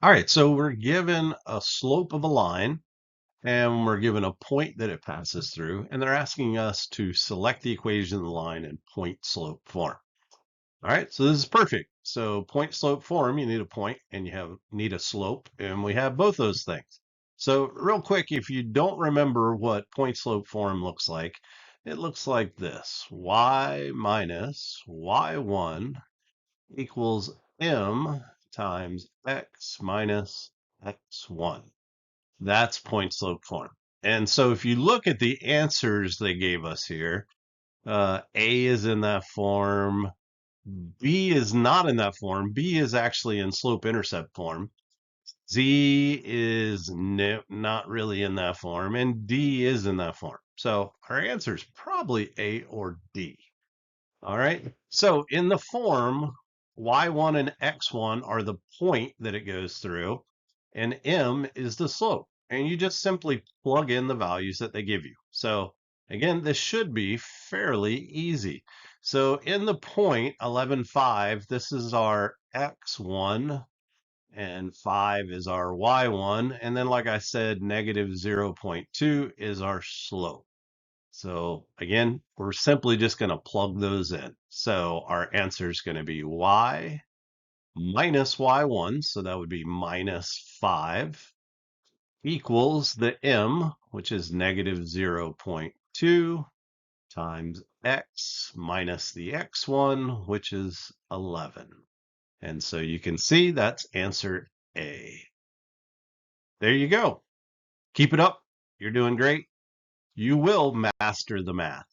All right, so we're given a slope of a line and we're given a point that it passes through, and they're asking us to select the equation of the line in point slope form. All right, so this is perfect. So point slope form, you need a point and need a slope, and we have both those things. So real quick, if you don't remember what point slope form looks like, it looks like this: y minus y1 equals m times x minus x1. That's point slope form. And so if you look at the answers they gave us here, A is in that form, B is not in that form. B is actually in slope intercept form. Z is not really in that form, and D is in that form. So our answer is probably A or D. All right. So in the form, y1 and x1 are the point that it goes through, and m is the slope. And you just simply plug in the values that they give you. So again, this should be fairly easy. So in the point 11, 5, this is our x1 and 5 is our y1. And then, like I said, negative 0.2 is our slope. So again, we're simply just going to plug those in. So our answer is going to be y minus y1, so that would be minus 5, equals the m, which is negative 0.2, times x minus the x1, which is 11. And so you can see that's answer A. There you go. Keep it up. You're doing great. You will master the math.